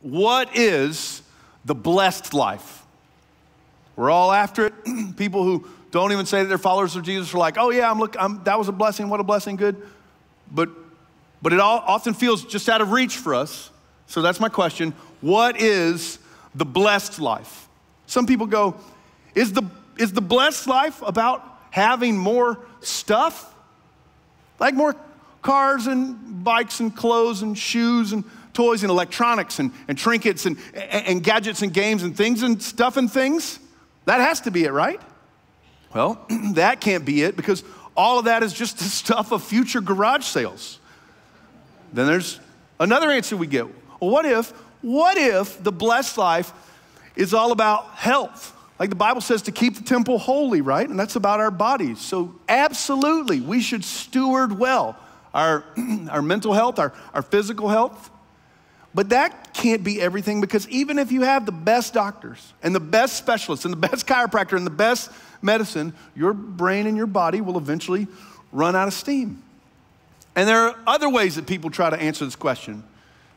What is the blessed life? We're all after it. People who don't even say that they're followers of Jesus are like, oh yeah, that was a blessing, what a blessing, good. But it all often feels just out of reach for us. So that's my question. What is the blessed life? Some people go, is the blessed life about having more stuff? Like more cars and bikes and clothes and shoes and toys and electronics and trinkets and gadgets and games and things and stuff and things? That has to be it, right? Well, that can't be it, because all of that is just the stuff of future garage sales. Then there's another answer we get. Well, what if the blessed life is all about health? Like the Bible says to keep the temple holy, right? And that's about our bodies. So absolutely, we should steward well our mental health, our physical health. But that can't be everything, because even if you have the best doctors and the best specialists and the best chiropractor and the best medicine, your brain and your body will eventually run out of steam. And there are other ways that people try to answer this question.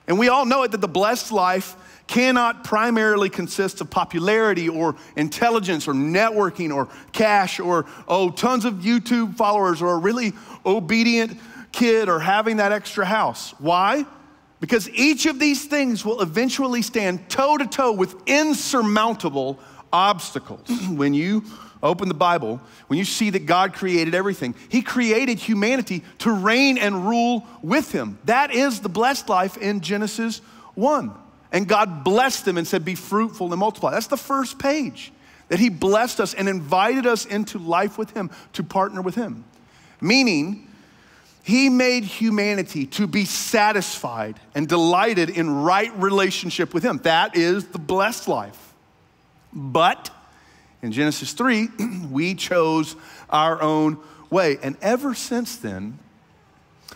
And we all know it, that the blessed life cannot primarily consist of popularity or intelligence or networking or cash or, tons of YouTube followers or a really obedient kid or having that extra house. Why? Because each of these things will eventually stand toe-to-toe with insurmountable obstacles. When you open the Bible, when you see that God created everything, He created humanity to reign and rule with Him. That is the blessed life in Genesis 1. And God blessed them and said, be fruitful and multiply. That's the first page, that He blessed us and invited us into life with Him, to partner with Him. Meaning, He made humanity to be satisfied and delighted in right relationship with Him. That is the blessed life. But in Genesis 3, we chose our own way. And ever since then,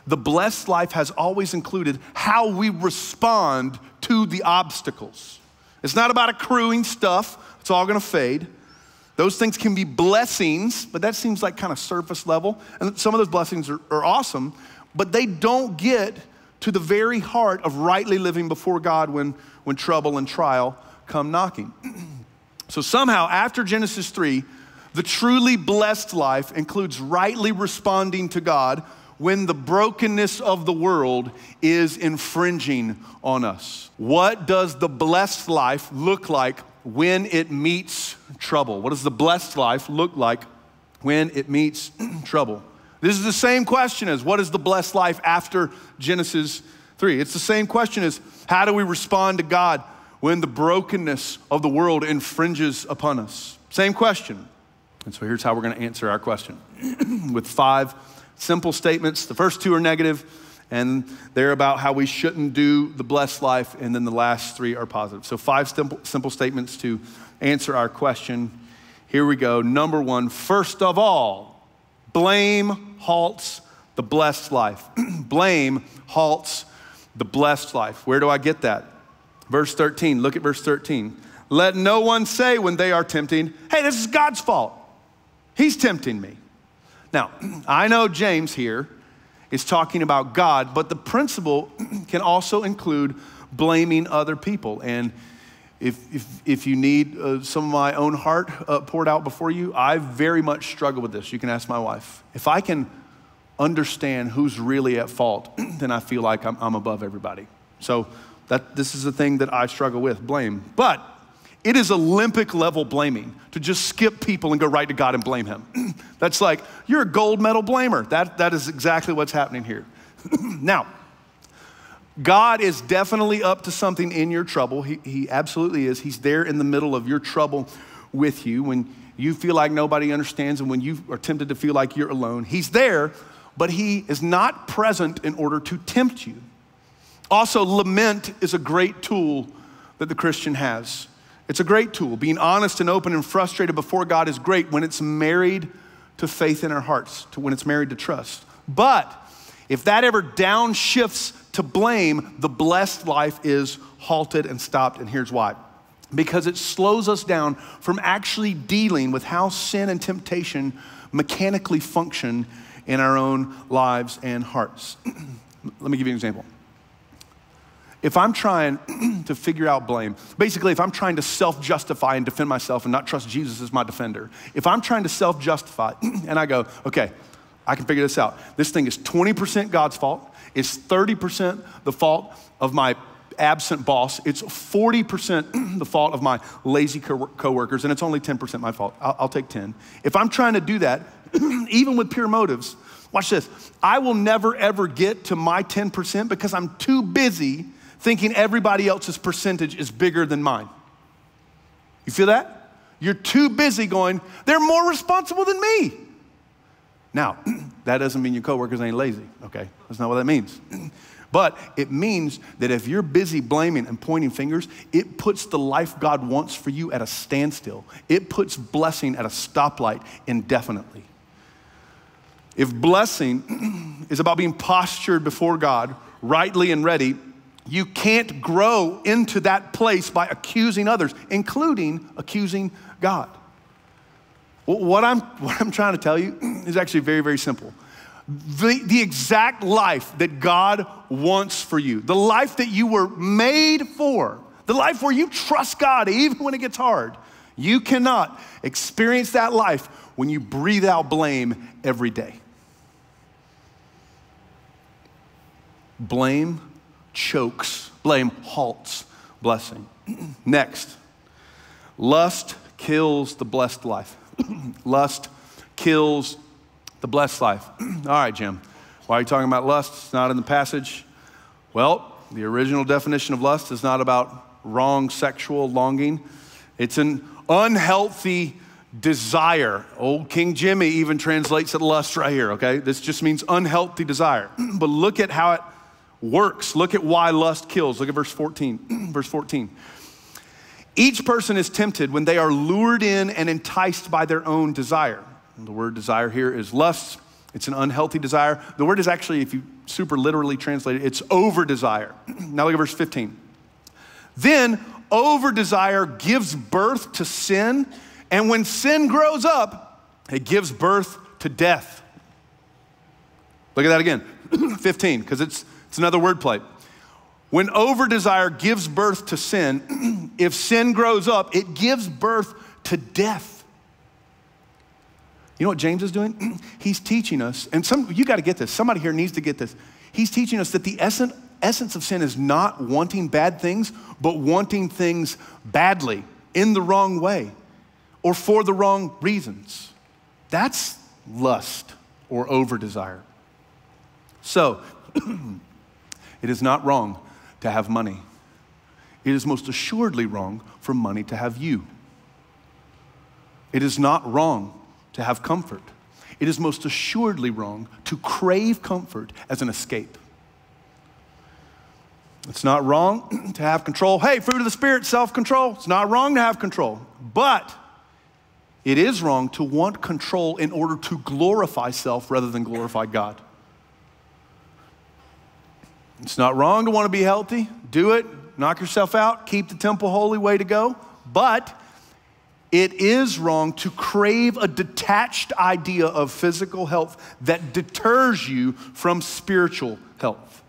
the blessed life has always included how we respond to the obstacles. It's not about accruing stuff. It's all gonna fade. Those things can be blessings, but that seems like kind of surface level. And some of those blessings are awesome, but they don't get to the very heart of rightly living before God when trouble and trial come knocking. So somehow, after Genesis 3, the truly blessed life includes rightly responding to God when the brokenness of the world is infringing on us. What does the blessed life look like when it meets trouble? What does the blessed life look like when it meets trouble? This is the same question as what is the blessed life after Genesis 3? It's the same question as how do we respond to God when the brokenness of the world infringes upon us? Same question. And so here's how we're gonna answer our question with 5 simple statements. The first 2 are negative, and they're about how we shouldn't do the blessed life, and then the last 3 are positive. So 5 simple statements to answer our question. Here we go. Number 1, first of all, blame halts the blessed life. Blame halts the blessed life. Where do I get that? Verse 13, look at verse 13. Let no one say when they are tempting, hey, this is God's fault. He's tempting me. Now, I know James here is talking about God, but the principle can also include blaming other people. And if you need some of my own heart poured out before you, I very much struggle with this. You can ask my wife. If I can understand who's really at fault, then I feel like I'm above everybody. So this is the thing that I struggle with, blame. But it is Olympic level blaming to just skip people and go right to God and blame Him. That's like, you're a gold medal blamer. That is exactly what's happening here. Now, God is definitely up to something in your trouble. He absolutely is. He's there in the middle of your trouble with you when you feel like nobody understands and when you are tempted to feel like you're alone. He's there, but He is not present in order to tempt you. Also, lament is a great tool that the Christian has. It's a great tool. Being honest and open and frustrated before God is great when it's married to faith in our hearts, when it's married to trust. But if that ever downshifts to blame, the blessed life is halted and stopped, and here's why. Because it slows us down from actually dealing with how sin and temptation mechanically function in our own lives and hearts. Let me give you an example. if I'm trying to figure out blame, basically if I'm trying to self-justify and defend myself and not trust Jesus as my defender, if I'm trying to self-justify and I go, okay, I can figure this out. This thing is 20% God's fault. It's 30% the fault of my absent boss. It's 40% the fault of my lazy coworkers, and it's only 10% my fault. I'll take 10. If I'm trying to do that, even with pure motives, watch this. I will never ever get to my 10% because I'm too busy thinking everybody else's percentage is bigger than mine. You feel that? You're too busy going, they're more responsible than me. Now, that doesn't mean your coworkers ain't lazy, okay? That's not what that means. But it means that if you're busy blaming and pointing fingers, it puts the life God wants for you at a standstill. It puts blessing at a stoplight indefinitely. If blessing is about being postured before God, rightly and ready, you can't grow into that place by accusing others, including accusing God. What I'm trying to tell you is actually very, very simple. The exact life that God wants for you, the life that you were made for, the life where you trust God even when it gets hard, you cannot experience that life when you breathe out blame every day. Blame chokes, blame halts blessing. Next, lust kills the blessed life. Lust kills the blessed life. All right, Jim, why are you talking about lust? It's not in the passage. Well, the original definition of lust is not about wrong sexual longing. It's an unhealthy desire. Old King Jimmy even translates it lust right here, okay? This just means unhealthy desire. But look at how it works. Look at why lust kills. Look at verse 14. Verse 14. Each person is tempted when they are lured in and enticed by their own desire. The word desire here is lust. It's an unhealthy desire. The word is actually, if you super literally translate it, it's over desire. Now look at verse 15. Then over desire gives birth to sin, and when sin grows up, it gives birth to death. Look at that again, 15, because it's another word play. When over desire gives birth to sin, if sin grows up, it gives birth to death. You know what James is doing? He's teaching us, and you got to get this. Somebody here needs to get this. He's teaching us that the essence of sin is not wanting bad things, but wanting things badly, in the wrong way, or for the wrong reasons. That's lust or over desire. So, it is not wrong to have money. It is most assuredly wrong for money to have you. It is not wrong to have comfort. It is most assuredly wrong to crave comfort as an escape. It's not wrong to have control. Hey, fruit of the Spirit, self-control. It's not wrong to have control. But it is wrong to want control in order to glorify self rather than glorify God. It's not wrong to want to be healthy. Do it. Knock yourself out. Keep the temple holy. Way to go. But it is wrong to crave a detached idea of physical health that deters you from spiritual health.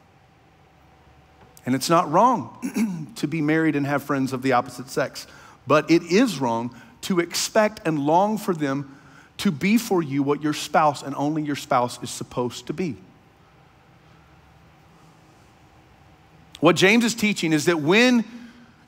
And it's not wrong to be married and have friends of the opposite sex. But it is wrong to expect and long for them to be for you what your spouse and only your spouse is supposed to be. What James is teaching is that when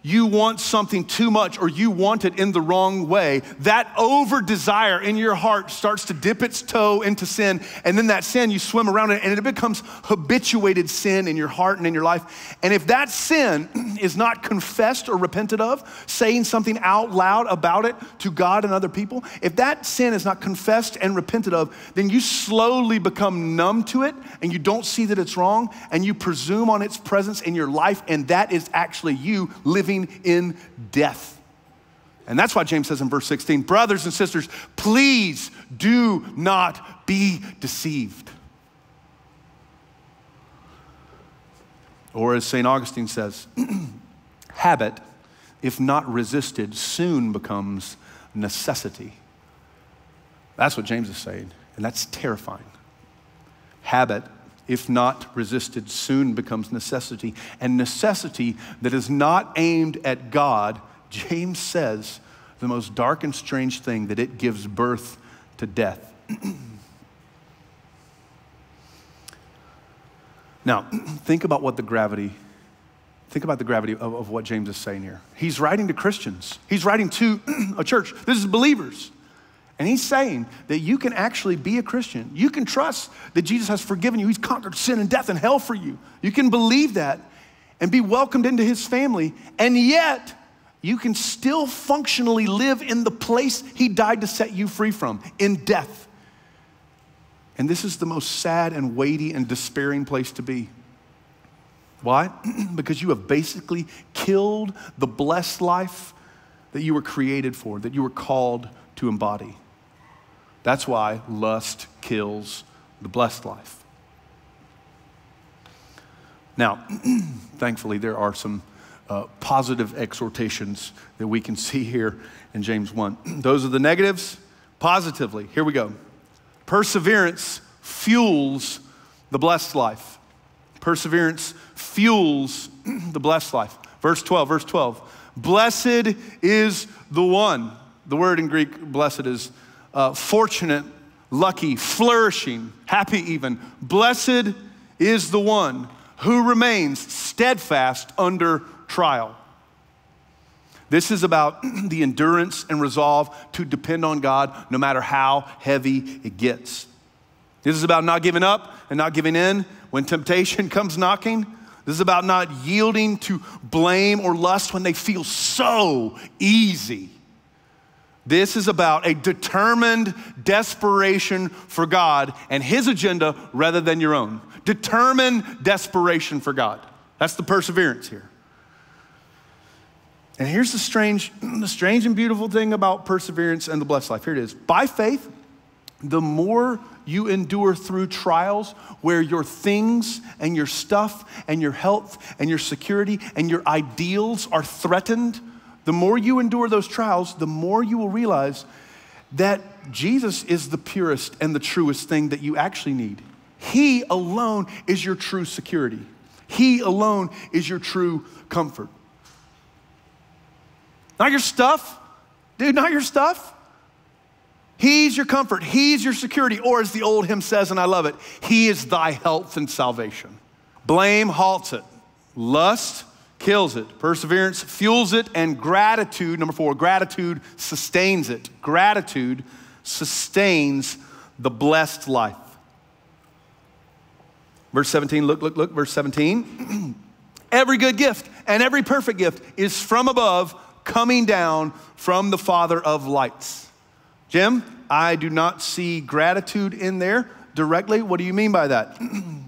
you want something too much or you want it in the wrong way, that over desire in your heart starts to dip its toe into sin, and then that sin, you swim around it, and it becomes habituated sin in your heart and in your life. And if that sin is not confessed or repented of, saying something out loud about it to God and other people, if that sin is not confessed and repented of, then you slowly become numb to it, and you don't see that it's wrong, and you presume on its presence in your life, and that is actually you living in death. And that's why James says in verse 16, brothers and sisters, please do not be deceived. Or as St. Augustine says, habit, if not resisted, soon becomes necessity. That's what James is saying, and that's terrifying. Habit, if not resisted, soon becomes necessity. And necessity that is not aimed at God, James says, the most dark and strange thing, that it gives birth to death. Now, think about the gravity of what James is saying here. He's writing to Christians. He's writing to a church. This is believers. And he's saying that you can actually be a Christian. You can trust that Jesus has forgiven you. He's conquered sin and death and hell for you. You can believe that and be welcomed into his family. And yet, you can still functionally live in the place he died to set you free from, in death. And this is the most sad and weighty and despairing place to be. Why? Because you have basically killed the blessed life that you were created for, that you were called to embody. That's why lust kills the blessed life. Now, thankfully, there are some positive exhortations that we can see here in James 1. Those are the negatives. Positively, here we go. Perseverance fuels the blessed life. Perseverance fuels the blessed life. Verse 12. Blessed is the one. The word in Greek, blessed, is fortunate, lucky, flourishing, happy even. Blessed is the one who remains steadfast under trial. This is about the endurance and resolve to depend on God no matter how heavy it gets. This is about not giving up and not giving in when temptation comes knocking. This is about not yielding to blame or lust when they feel so easy. This is about a determined desperation for God and his agenda rather than your own. Determined desperation for God. That's the perseverance here. And here's the strange and beautiful thing about perseverance and the blessed life. Here it is. By faith, the more you endure through trials where your things and your stuff and your health and your security and your ideals are threatened, the more you endure those trials, the more you will realize that Jesus is the purest and the truest thing that you actually need. He alone is your true security. He alone is your true comfort. Not your stuff, dude, not your stuff. He's your comfort, he's your security, or as the old hymn says, and I love it, he is thy health and salvation. Blame halts it, lust kills it, perseverance fuels it, and gratitude, number 4, gratitude sustains it. Gratitude sustains the blessed life. Verse 17, look, verse 17. Every good gift and every perfect gift is from above, coming down from the Father of lights. Jim, I do not see gratitude in there directly. What do you mean by that?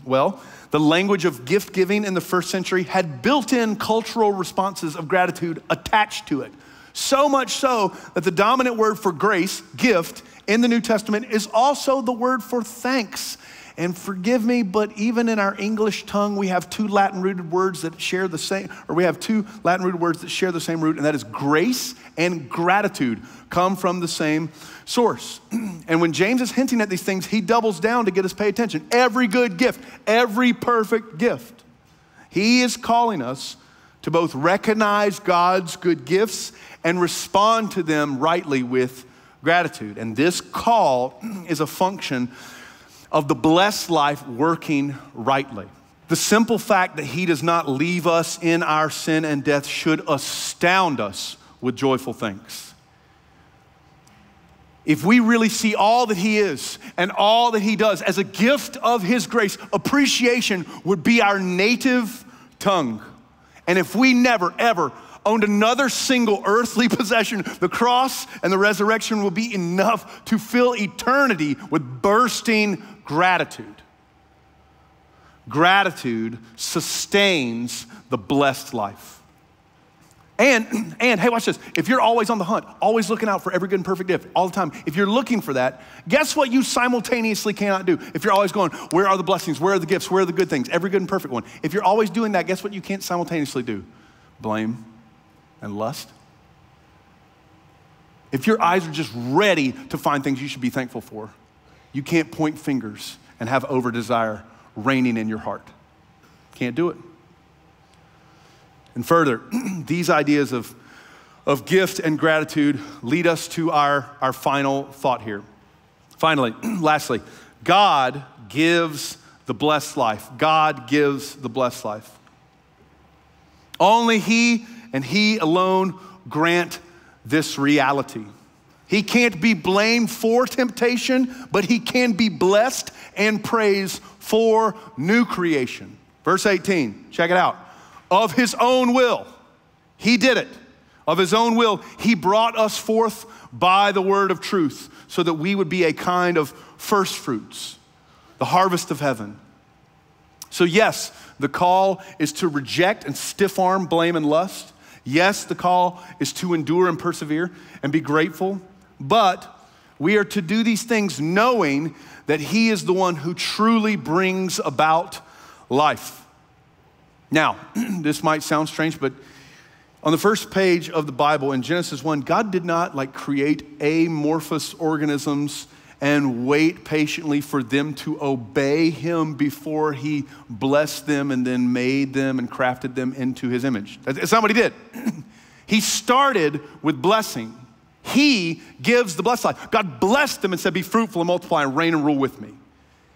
Well, the language of gift giving in the first century had built-in cultural responses of gratitude attached to it. So much so that the dominant word for grace, gift, in the New Testament is also the word for thanks. And forgive me, but even in our English tongue, we have two Latin-rooted words that share the same, or we have two Latin-rooted words that share the same root, and that is grace and gratitude come from the same source. And when James is hinting at these things, he doubles down to get us to pay attention. Every good gift, every perfect gift. He is calling us to both recognize God's good gifts and respond to them rightly with gratitude. And this call is a function of the blessed life working rightly. The simple fact that he does not leave us in our sin and death should astound us with joyful thanks. If we really see all that he is and all that he does as a gift of his grace, appreciation would be our native tongue. And if we never, ever owned another single earthly possession, the cross and the resurrection will be enough to fill eternity with bursting gratitude. Gratitude sustains the blessed life. And hey, watch this. If you're always on the hunt, always looking out for every good and perfect gift all the time, if you're looking for that, guess what you simultaneously cannot do? If you're always going, where are the blessings? Where are the gifts? Where are the good things? Every good and perfect one. If you're always doing that, guess what you can't simultaneously do? Blame and lust. If your eyes are just ready to find things you should be thankful for, you can't point fingers and have over desire reigning in your heart. Can't do it. And further, these ideas of gift and gratitude lead us to our final thought here. Finally, lastly, God gives the blessed life. God gives the blessed life. Only He and He alone grant this reality. He can't be blamed for temptation, but He can be blessed and praised for new creation. Verse 18, check it out. Of His own will, He did it. Of His own will, He brought us forth by the word of truth so that we would be a kind of first fruits, the harvest of heaven. So yes, the call is to reject and stiff arm blame and lust. Yes, the call is to endure and persevere and be grateful. But we are to do these things knowing that He is the one who truly brings about life. Now, this might sound strange, but on the first page of the Bible in Genesis 1, God did not create amorphous organisms and wait patiently for them to obey Him before He blessed them and then made them and crafted them into His image. That's not what He did. He started with blessing. He gives the blessed life. God blessed them and said, be fruitful and multiply and reign and rule with me.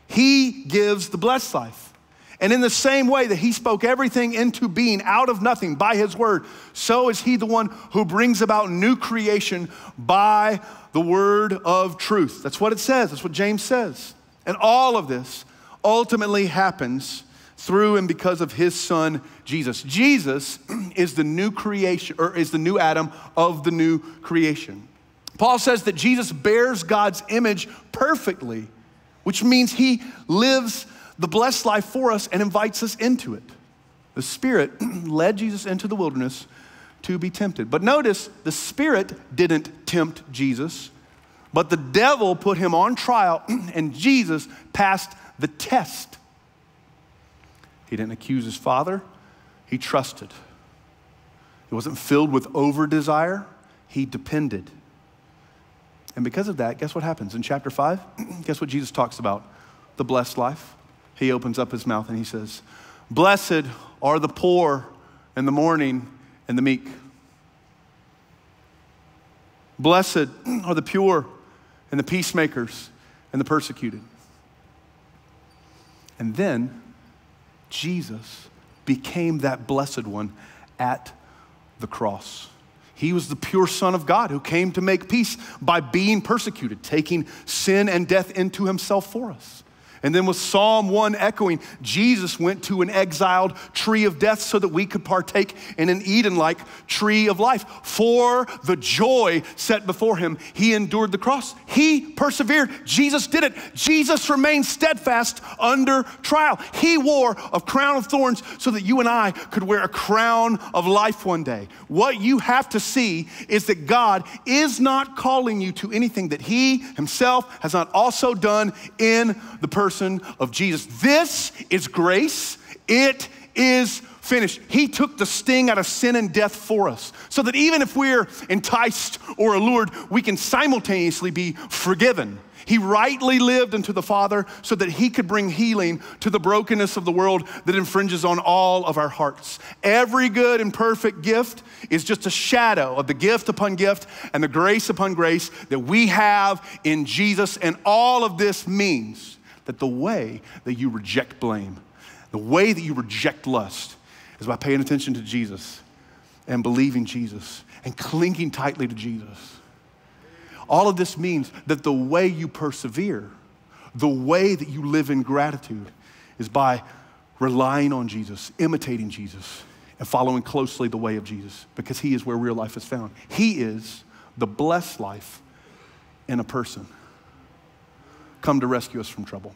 He gives the blessed life. And in the same way that He spoke everything into being out of nothing by His word, so is He the one who brings about new creation by the word of truth. That's what it says. That's what James says. And all of this ultimately happens through and because of His Son, Jesus. Jesus is the new creation, or is the new Adam of the new creation. Paul says that Jesus bears God's image perfectly, which means He lives the blessed life for us and invites us into it. The Spirit led Jesus into the wilderness to be tempted. But notice, the Spirit didn't tempt Jesus, but the devil put Him on trial and Jesus passed the test. He didn't accuse His Father, He trusted. He wasn't filled with over-desire, He depended. And because of that, guess what happens? In chapter 5, guess what Jesus talks about? The blessed life. He opens up His mouth and He says, blessed are the poor and the mourning and the meek. Blessed are the pure and the peacemakers and the persecuted. And then Jesus became that blessed one at the cross. He was the pure Son of God who came to make peace by being persecuted, taking sin and death into Himself for us. And then with Psalm 1 echoing, Jesus went to an exiled tree of death so that we could partake in an Eden-like tree of life. For the joy set before Him, He endured the cross. He persevered. Jesus did it. Jesus remained steadfast under trial. He wore a crown of thorns so that you and I could wear a crown of life one day. What you have to see is that God is not calling you to anything that He Himself has not also done in the person of Jesus. This is grace. It is finished. He took the sting out of sin and death for us so that even if we're enticed or allured, we can simultaneously be forgiven. He rightly lived unto the Father so that He could bring healing to the brokenness of the world that infringes on all of our hearts. Every good and perfect gift is just a shadow of the gift upon gift and the grace upon grace that we have in Jesus. And all of this means that the way that you reject blame, the way that you reject lust is by paying attention to Jesus and believing Jesus and clinging tightly to Jesus. All of this means that the way you persevere, the way that you live in gratitude is by relying on Jesus, imitating Jesus, and following closely the way of Jesus because He is where real life is found. He is the blessed life in a person. Come to rescue us from trouble.